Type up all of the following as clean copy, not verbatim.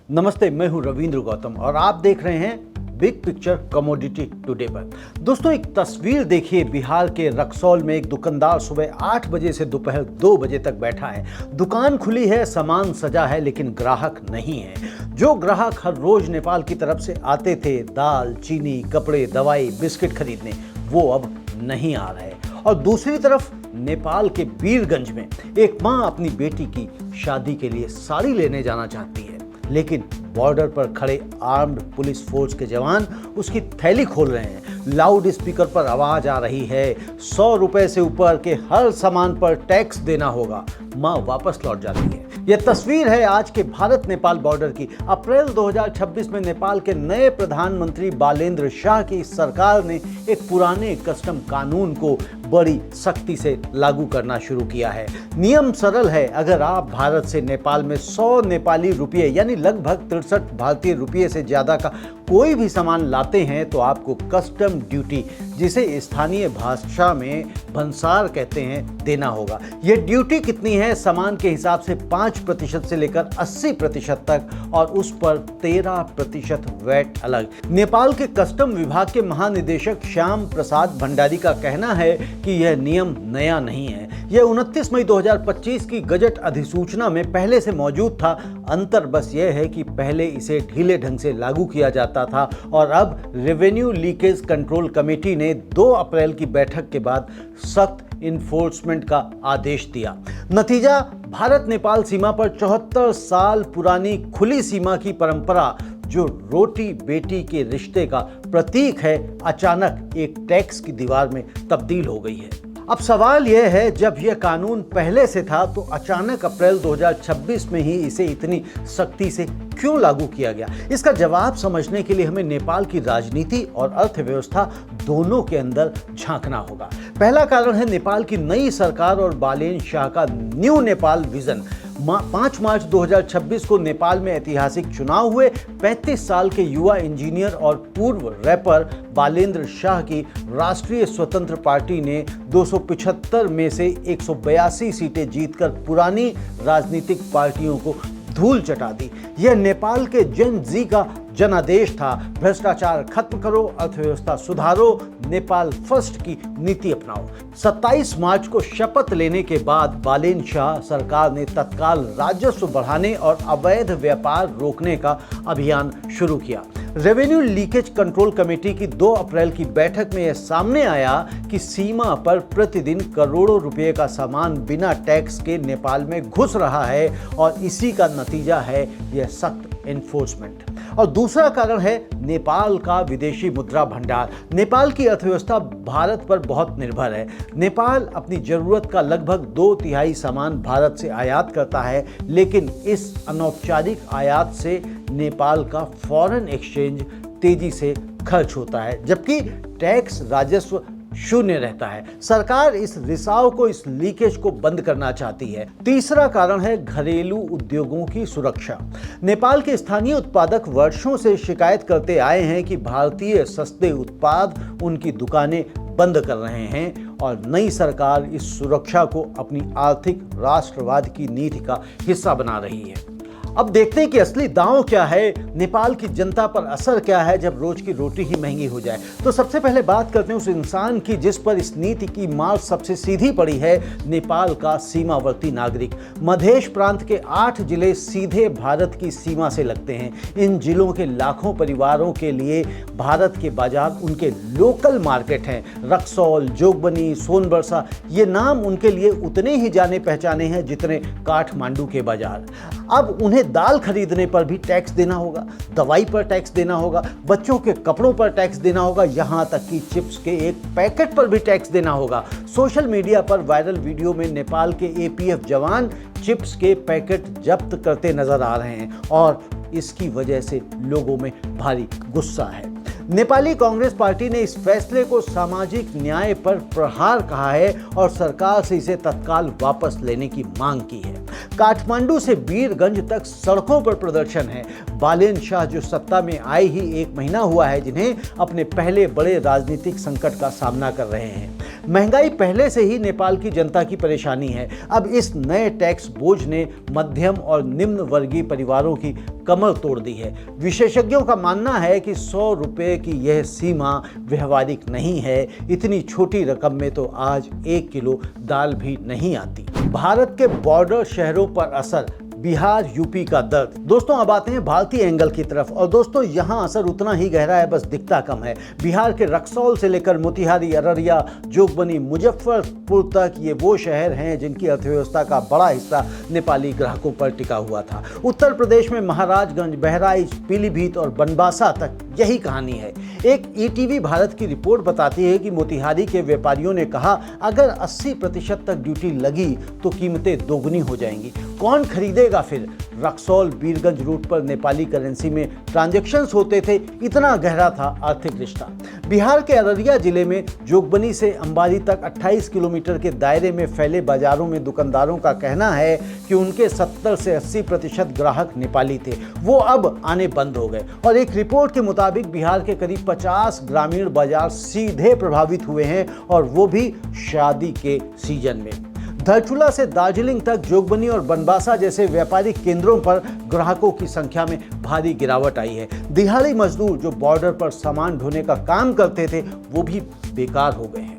नमस्ते, मैं हूं रविंद्र गौतम और आप देख रहे हैं बिग पिक्चर कमोडिटी टुडे पर। दोस्तों, एक तस्वीर देखिए। बिहार के रक्सौल में एक दुकानदार सुबह 8 बजे से दोपहर 2 बजे तक बैठा है। दुकान खुली है, सामान सजा है, लेकिन ग्राहक नहीं है। जो ग्राहक हर रोज नेपाल की तरफ से आते थे दाल, चीनी, कपड़े, दवाई, बिस्किट खरीदने, वो अब नहीं आ रहे। और दूसरी तरफ नेपाल के वीरगंज में एक मां अपनी बेटी की शादी के लिए साड़ी लेने जाना चाहती है, लेकिन बॉर्डर पर खड़े आर्म्ड पुलिस फोर्स के जवान उसकी थैली खोल रहे हैं। लाउड स्पीकर पर आवाज आ रही है, 100 रुपए से ऊपर के हर सामान पर टैक्स देना होगा। मां वापस लौट जाती है। यह तस्वीर है आज के भारत नेपाल बॉर्डर की। अप्रैल 2026 में नेपाल के नए प्रधानमंत्री बालेन्द्र शाह की सरकार ने एक पुराने कस्टम कानून को बड़ी सख्ती से लागू करना शुरू किया है। नियम सरल है, अगर आप भारत से नेपाल में 100 नेपाली रुपये यानी लगभग 63 भारतीय रुपये से ज्यादा का कोई भी सामान लाते हैं तो आपको कस्टम ड्यूटी, जिसे स्थानीय भाषा में भंसार कहते हैं, देना होगा। यह ड्यूटी कितनी है? सामान के हिसाब से 5% से लेकर 80% तक, और उस पर 13% वैट अलग। नेपाल के कस्टम विभाग के महानिदेशक श्याम प्रसाद भंडारी का कहना है कि यह नियम नया नहीं है। यह 29 मई 2025 की गजट अधिसूचना में पहले से मौजूद था। अंतर बस यह है कि पहले इसे ढीले ढंग से लागू किया जाता था और अब रेवेन्यू लीकेज कंट्रोल कमेटी ने 2 अप्रैल की बैठक के बाद सख्त इन्फोर्समेंट का आदेश दिया। नतीजा, भारत नेपाल सीमा पर 74 साल पुरानी खुली सीमा की परंपरा, जो रोटी बेटी के रिश्ते का प्रतीक है, अचानक एक टैक्स की दीवार में तब्दील हो गई है। अब सवाल यह है, जब यह कानून पहले से था तो अचानक अप्रैल 2026 में ही इसे इतनी सख्ती से क्यों लागू किया गया? इसका जवाब समझने के लिए हमें नेपाल की राजनीति और अर्थव्यवस्था दोनों के अंदर झांकना होगा। पहला कारण है नेपाल की नई सरकार और बालेन्द्र शाह का न्यू नेपाल विजन। 5 मार्च 2026 को नेपाल में ऐतिहासिक चुनाव हुए। 35 साल के युवा इंजीनियर और पूर्व रैपर बालेन्द्र शाह की राष्ट्रीय स्वतंत्र पार्टी ने 275 में से 182 सीटें जीतकर पुरानी राजनीतिक पार्टियों को धूल चटा दी। यह नेपाल के जन जी का जनादेश था। भ्रष्टाचार खत्म करो, अर्थव्यवस्था सुधारो, नेपाल फर्स्ट की नीति अपनाओ। 27 मार्च को शपथ लेने के बाद बालेन्द्र शाह सरकार ने तत्काल राजस्व बढ़ाने और अवैध व्यापार रोकने का अभियान शुरू किया। रेवेन्यू लीकेज कंट्रोल कमेटी की 2 अप्रैल की बैठक में यह सामने आया कि सीमा पर प्रतिदिन करोड़ों रुपए का सामान बिना टैक्स के नेपाल में घुस रहा है, और इसी का नतीजा है यह सख्त एनफोर्समेंट। और दूसरा कारण है नेपाल का विदेशी मुद्रा भंडार। नेपाल की अर्थव्यवस्था भारत पर बहुत निर्भर है। नेपाल अपनी जरूरत का लगभग 2/3 सामान भारत से आयात करता है, लेकिन इस अनौपचारिक आयात से नेपाल का फॉरेन एक्सचेंज तेजी से खर्च होता है, जबकि टैक्स राजस्व शून्य रहता है। सरकार इस रिसाव को, इस लीकेज को बंद करना चाहती है। तीसरा कारण है घरेलू उद्योगों की सुरक्षा। नेपाल के स्थानीय उत्पादक वर्षों से शिकायत करते आए हैं कि भारतीय सस्ते उत्पाद उनकी दुकानें बंद कर रहे हैं, और नई सरकार इस सुरक्षा को अपनी आर्थिक राष्ट्रवाद की नीति का हिस्सा बना रही है। अब देखते हैं कि असली दांव क्या है, नेपाल की जनता पर असर क्या है जब रोज की रोटी ही महंगी हो जाए। तो सबसे पहले बात करते हैं उस इंसान की जिस पर इस नीति की मार सबसे सीधी पड़ी है, नेपाल का सीमावर्ती नागरिक। मधेश प्रांत के 8 जिले सीधे भारत की सीमा से लगते हैं। इन जिलों के लाखों परिवारों के लिए भारत के बाजार उनके लोकल मार्केट हैं। रक्सौल, जोगबनी, सोनबरसा, ये नाम उनके लिए उतने ही जाने पहचाने हैं जितने काठमांडू के बाजार। अब उन्हें दाल खरीदने पर भी टैक्स देना होगा, दवाई पर टैक्स देना होगा, बच्चों के कपड़ों पर टैक्स देना होगा, यहाँ तक कि चिप्स के एक पैकेट पर भी टैक्स देना होगा। सोशल मीडिया पर वायरल वीडियो में नेपाल के एपीएफ जवान चिप्स के पैकेट जब्त करते नजर आ रहे हैं, और इसकी वजह से लोगों में भारी गुस्सा है। नेपाली कांग्रेस पार्टी ने इस फैसले को सामाजिक न्याय पर प्रहार कहा है और सरकार से इसे तत्काल वापस लेने की मांग की है। काठमांडू से वीरगंज तक सड़कों पर प्रदर्शन है। बालेन्द्र शाह जो सत्ता में आए ही 1 महीना हुआ है, जिन्हें अपने पहले बड़े राजनीतिक संकट का सामना कर रहे हैं। महंगाई पहले से ही नेपाल की जनता की परेशानी है। अब इस नए टैक्स बोझ ने मध्यम और निम्न वर्गीय परिवारों की कमर तोड़ दी है। विशेषज्ञों का मानना है कि 100 रुपये की यह सीमा व्यवहारिक नहीं है। इतनी छोटी रकम में तो आज 1 किलो दाल भी नहीं आती। भारत के बॉर्डर शहरों पर असर, बिहार यूपी का दर्द। दोस्तों अब आते हैं भारतीय एंगल की तरफ और दोस्तों यहाँ असर उतना ही गहरा है, बस दिखता कम है। बिहार के रक्सौल से लेकर मोतिहारी, अररिया, जोगबनी, मुजफ्फरपुर तक ये वो शहर हैं जिनकी अर्थव्यवस्था का बड़ा हिस्सा नेपाली ग्राहकों पर टिका हुआ था। उत्तर प्रदेश में महाराजगंज, बहराइच, पीलीभीत और बनबासा तक यही कहानी है। एक ईटीवी भारत की रिपोर्ट बताती है कि मोतिहारी के व्यापारियों ने कहा अगर 80% तक ड्यूटी लगी तो कीमतें दोगुनी हो जाएंगी। कौन खरीदेगा फिर? रक्सौल बीरगंज रूट पर नेपाली करेंसी में ट्रांजैक्शंस होते थे, इतना गहरा था आर्थिक रिश्ता। बिहार के अररिया जिले में जोगबनी से अंबारी तक 28 किलोमीटर के दायरे में फैले बाजारों में दुकानदारों का कहना है कि उनके 70 से 80% ग्राहक नेपाली थे, वो अब आने बंद हो गए। और एक रिपोर्ट के मुताबिक बिहार के करीब 50 ग्रामीण बाजार सीधे प्रभावित हुए हैं और वो भी शादी के सीजन में। धारचूला से दार्जिलिंग तक जोगबनी और बनबासा जैसे व्यापारिक केंद्रों पर ग्राहकों की संख्या में भारी गिरावट आई है। दिहाड़ी मजदूर जो बॉर्डर पर सामान ढोने का काम करते थे वो भी बेकार हो गए हैं।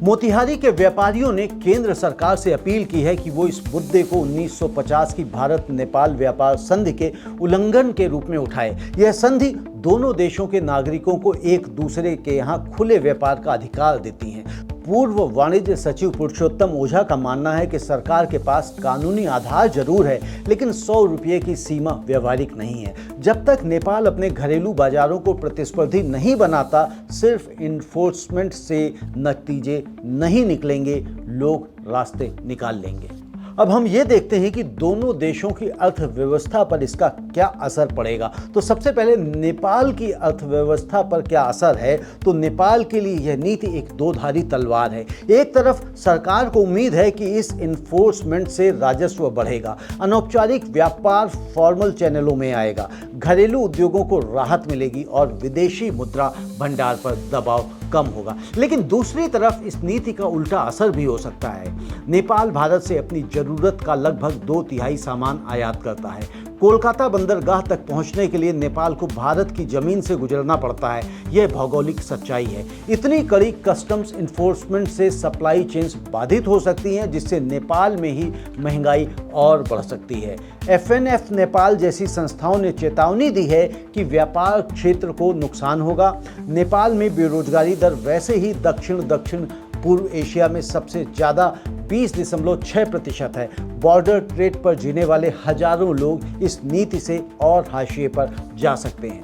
मोतिहारी के व्यापारियों ने केंद्र सरकार से अपील की है कि वो इस मुद्दे को 1950 की भारत नेपाल व्यापार संधि के उल्लंघन के रूप में उठाए। यह संधि दोनों देशों के नागरिकों को एक दूसरे के यहाँ खुले व्यापार का अधिकार देती है। पूर्व वाणिज्य सचिव पुरुषोत्तम ओझा का मानना है कि सरकार के पास कानूनी आधार जरूर है, लेकिन 100 रुपये की सीमा व्यवहारिक नहीं है। जब तक नेपाल अपने घरेलू बाजारों को प्रतिस्पर्धी नहीं बनाता, सिर्फ इन्फोर्समेंट से नतीजे नहीं निकलेंगे, लोग रास्ते निकाल लेंगे। अब हम ये देखते हैं कि दोनों देशों की अर्थव्यवस्था पर इसका क्या असर पड़ेगा। तो सबसे पहले नेपाल की अर्थव्यवस्था पर क्या असर है, तो नेपाल के लिए यह नीति एक दोधारी तलवार है। एक तरफ सरकार को उम्मीद है कि इस इन्फोर्समेंट से राजस्व बढ़ेगा, अनौपचारिक व्यापार फॉर्मल चैनलों में आएगा, घरेलू उद्योगों को राहत मिलेगी और विदेशी मुद्रा भंडार पर दबाव कम होगा। लेकिन दूसरी तरफ इस नीति का उल्टा असर भी हो सकता है। नेपाल भारत से अपनी जरूरत का लगभग 2/3 सामान आयात करता है। कोलकाता बंदरगाह तक पहुंचने के लिए नेपाल को भारत की जमीन से गुजरना पड़ता है। यह भौगोलिक सच्चाई है। इतनी कड़ी कस्टम्स इन्फोर्समेंट से सप्लाई चेन्स बाधित हो सकती हैं, जिससे नेपाल में ही महंगाई और बढ़ सकती है। FNF नेपाल जैसी संस्थाओं ने चेतावनी दी है कि व्यापार क्षेत्र को नुकसान होगा। नेपाल में बेरोजगारी दर वैसे ही दक्षिण पूर्व एशिया में सबसे ज़्यादा 20.6% है। बॉर्डर ट्रेड पर जीने वाले हजारों लोग इस नीति से और हाशिए पर जा सकते हैं।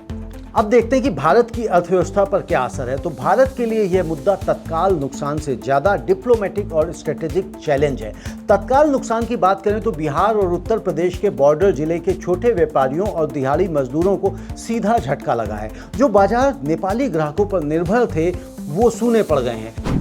अब देखते हैं कि भारत की अर्थव्यवस्था पर क्या असर है। तो भारत के लिए यह मुद्दा तत्काल नुकसान से ज़्यादा डिप्लोमेटिक और स्ट्रेटेजिक चैलेंज है। तत्काल नुकसान की बात करें तो बिहार और उत्तर प्रदेश के बॉर्डर जिले के छोटे व्यापारियों और दिहाड़ी मजदूरों को सीधा झटका लगा है। जो बाजार नेपाली ग्राहकों पर निर्भर थे वो सूने पड़ गए हैं।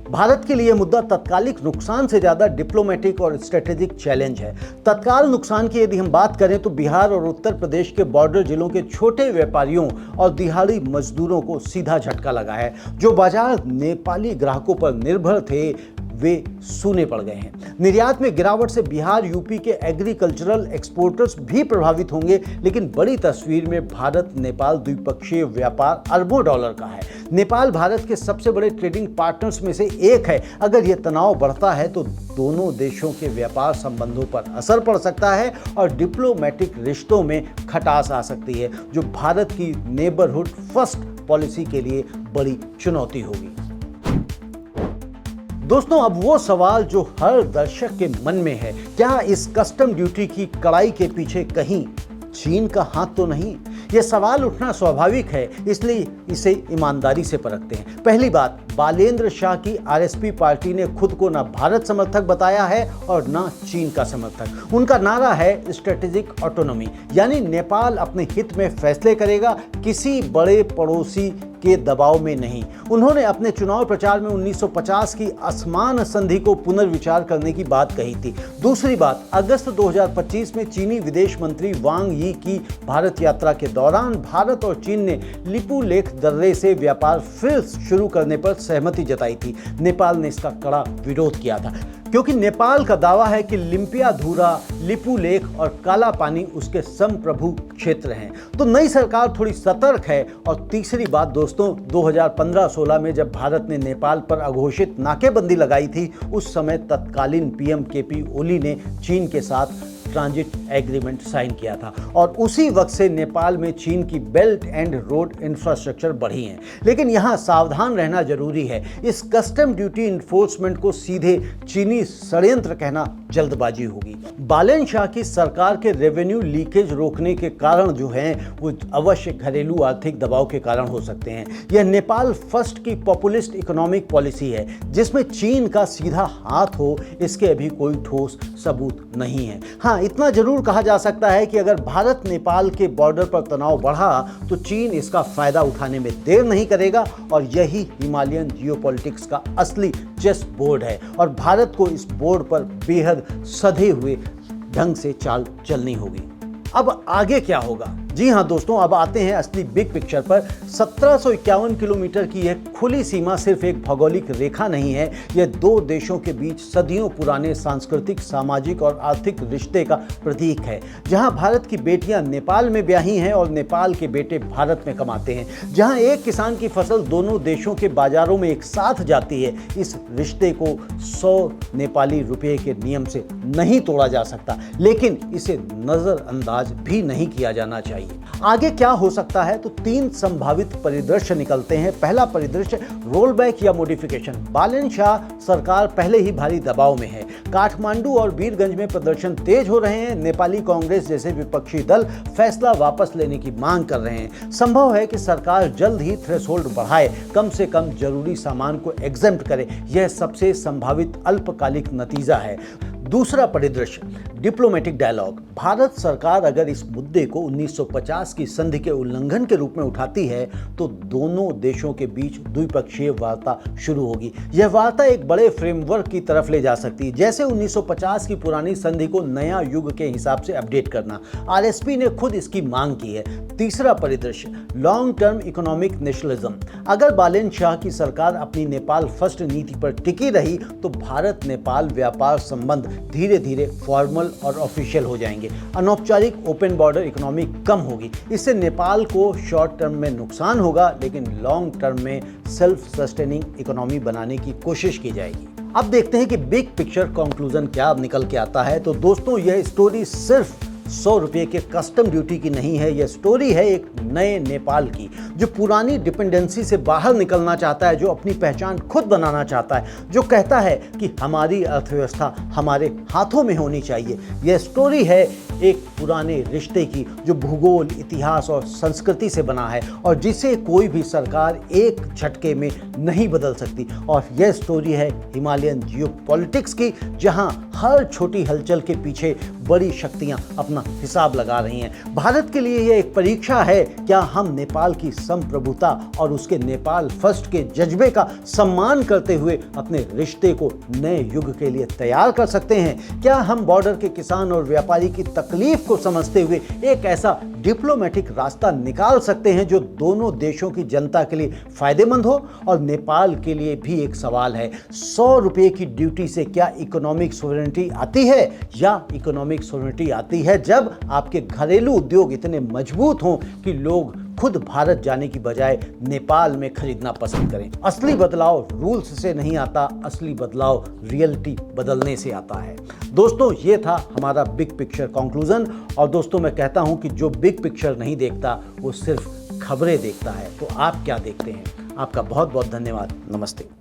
भारत के लिए मुद्दा तत्कालिक नुकसान से ज़्यादा डिप्लोमेटिक और स्ट्रेटेजिक चैलेंज है। तत्काल नुकसान की यदि हम बात करें तो बिहार और उत्तर प्रदेश के बॉर्डर जिलों के छोटे व्यापारियों और दिहाड़ी मजदूरों को सीधा झटका लगा है। जो बाजार नेपाली ग्राहकों पर निर्भर थे वे सूने पड़ गए हैं। निर्यात में गिरावट से बिहार यूपी के एग्रीकल्चरल एक्सपोर्टर्स भी प्रभावित होंगे, लेकिन बड़ी तस्वीर में भारत नेपाल द्विपक्षीय व्यापार अरबों डॉलर का है। नेपाल भारत के सबसे बड़े ट्रेडिंग पार्टनर्स में से एक है। अगर यह तनाव बढ़ता है तो दोनों देशों के व्यापार संबंधों पर असर पड़ सकता है और डिप्लोमेटिक रिश्तों में खटास आ सकती है, जो भारत की नेबरहुड फर्स्ट पॉलिसी के लिए बड़ी चुनौती होगी। दोस्तों अब वो सवाल जो हर दर्शक के मन में है, क्या इस कस्टम ड्यूटी की कड़ाई के पीछे कहीं चीन का हाथ तो नहीं? यह सवाल उठना स्वाभाविक है, इसलिए इसे ईमानदारी से परखते हैं। पहली बात, बालेंद्र शाह की आरएसपी पार्टी ने खुद को न भारत समर्थक बताया है और न चीन का समर्थक। उनका नारा है स्ट्रेटेजिक ऑटोनॉमी, यानी नेपाल अपने हित में फैसले करेगा, किसी बड़े पड़ोसी के दबाव में नहीं। उन्होंने अपने चुनाव प्रचार में 1950 की असमान संधि को पुनर्विचार करने की बात कही थी। दूसरी बात, अगस्त 2025 में चीनी विदेश मंत्री वांग यी की भारत यात्रा के दौरान भारत और चीन ने लिपू लेख दर्रे से व्यापार फिर शुरू करने पर सहमति जताई थी। नेपाल ने इसका कड़ा विरोध किया था, क्योंकि नेपाल का दावा है कि लिम्पियाधुरा, लिपू लेख और काला पानी उसके संप्रभु क्षेत्र हैं। तो नई सरकार थोड़ी सतर्क है। और तीसरी बात दोस्तों, 2015-16 में जब भारत ने नेपाल पर अघोषित नाकेबंदी लगाई थी, उस समय तत्कालीन पीएम केपी ओली ने चीन के साथ ट्रांजिट एग्रीमेंट साइन किया था और उसी वक्त से नेपाल में चीन की बेल्ट एंड रोड इंफ्रास्ट्रक्चर बढ़ी है। लेकिन यहाँ सावधान रहना जरूरी है। इस कस्टम ड्यूटी इन्फोर्समेंट को सीधे चीनी षड्यंत्र कहना जल्दबाजी होगी। बालेन शाह की सरकार के रेवेन्यू लीकेज रोकने के कारण जो हैं वो अवश्य घरेलू आर्थिक दबाव के कारण हो सकते हैं। यह नेपाल फर्स्ट की पॉपुलिस्ट इकोनॉमिक पॉलिसी है जिसमें चीन का सीधा हाथ हो, इसके अभी कोई ठोस सबूत नहीं है। हाँ, इतना जरूर कहा जा सकता है कि अगर भारत नेपाल के बॉर्डर पर तनाव बढ़ा तो चीन इसका फायदा उठाने में देर नहीं करेगा और यही हिमालयन जियोपॉलिटिक्स का असली चेस बोर्ड है और भारत को इस बोर्ड पर बेहद सधे हुए ढंग से चाल चलनी होगी। अब आगे क्या होगा? जी हाँ दोस्तों, अब आते हैं असली बिग पिक्चर पर। 1751 किलोमीटर की यह खुली सीमा सिर्फ एक भौगोलिक रेखा नहीं है, यह दो देशों के बीच सदियों पुराने सांस्कृतिक, सामाजिक और आर्थिक रिश्ते का प्रतीक है। जहां भारत की बेटियां नेपाल में ब्याही हैं और नेपाल के बेटे भारत में कमाते हैं, जहां एक किसान की फसल दोनों देशों के बाजारों में एक साथ जाती है। इस रिश्ते को 100 नेपाली रुपये के नियम से नहीं तोड़ा जा सकता, लेकिन इसे नजरअंदाज भी नहीं किया जाना चाहिए। आगे क्या हो सकता है? तो 3 संभावित परिदृश्य निकलते हैं। पहला परिदृश्य, रोल बैक या मॉडिफिकेशन। बालेन शाह सरकार पहले ही भारी दबाव में है। काठमांडू और वीरगंज में प्रदर्शन तेज हो रहे हैं। नेपाली कांग्रेस जैसे विपक्षी दल फैसला वापस लेने की मांग कर रहे हैं। संभव है कि सरकार जल्द ही थ्रेशोल्ड बढ़ाए, कम से कम जरूरी सामान को एग्जेम्प्ट करे। यह सबसे संभावित अल्पकालिक नतीजा है। दूसरा परिदृश्य, डिप्लोमेटिक डायलॉग। भारत सरकार अगर इस मुद्दे को 1950 की संधि के उल्लंघन के रूप में उठाती है तो दोनों देशों के बीच द्विपक्षीय वार्ता शुरू होगी। यह वार्ता एक बड़े फ्रेमवर्क की तरफ ले जा सकती है, जैसे 1950 की पुरानी संधि को नया युग के हिसाब से अपडेट करना। आरएसपी ने खुद इसकी मांग की है। तीसरा परिदृश्य, लॉन्ग टर्म इकोनॉमिक नेशनलिज्म। अगर बालेन शाह की सरकार अपनी नेपाल फर्स्ट नीति पर टिकी रही तो भारत नेपाल व्यापार संबंध धीरे धीरे फॉर्मल और ऑफिशियल हो जाएंगे। अनौपचारिक ओपन बॉर्डर इकोनॉमी कम होगी। इससे नेपाल को शॉर्ट टर्म में नुकसान होगा, लेकिन लॉन्ग टर्म में सेल्फ सस्टेनिंग इकोनॉमी बनाने की कोशिश की जाएगी। अब देखते हैं कि बिग पिक्चर कंक्लूजन क्या निकल के आता है। तो दोस्तों, यह स्टोरी सिर्फ 100 रुपये के कस्टम ड्यूटी की नहीं है। यह स्टोरी है एक नए नेपाल की, जो पुरानी डिपेंडेंसी से बाहर निकलना चाहता है, जो अपनी पहचान खुद बनाना चाहता है, जो कहता है कि हमारी अर्थव्यवस्था हमारे हाथों में होनी चाहिए। यह स्टोरी है एक पुराने रिश्ते की, जो भूगोल, इतिहास और संस्कृति से बना है और जिसे कोई भी सरकार एक झटके में नहीं बदल सकती। और यह स्टोरी है हिमालयन जियोपॉलिटिक्स की, जहां हर छोटी हलचल के पीछे बड़ी शक्तियां अपना हिसाब लगा रही हैं। भारत के लिए यह एक परीक्षा है, क्या हम नेपाल की संप्रभुता और उसके नेपाल फर्स्ट के जज्बे का सम्मान करते हुए अपने रिश्ते को नए युग के लिए तैयार कर सकते हैं? क्या हम बॉर्डर के किसान और व्यापारी की तकलीफ को समझते हुए एक ऐसा डिप्लोमेटिक रास्ता निकाल सकते हैं जो दोनों देशों की जनता के लिए फायदेमंद हो? और नेपाल के लिए भी एक सवाल है, 100 रुपये की ड्यूटी से क्या इकोनॉमिक सोवरेनिटी आती है? या इकोनॉमिक सोवरेनिटी आती है जब आपके घरेलू उद्योग इतने मजबूत हों कि लोग खुद भारत जाने की बजाय नेपाल में खरीदना पसंद करें। असली बदलाव रूल्स से नहीं आता, असली बदलाव रियलिटी बदलने से आता है। दोस्तों, ये था हमारा बिग पिक्चर कंक्लूजन। और दोस्तों, मैं कहता हूं कि जो बिग पिक्चर नहीं देखता वो सिर्फ खबरें देखता है। तो आप क्या देखते हैं? आपका बहुत बहुत धन्यवाद। नमस्ते।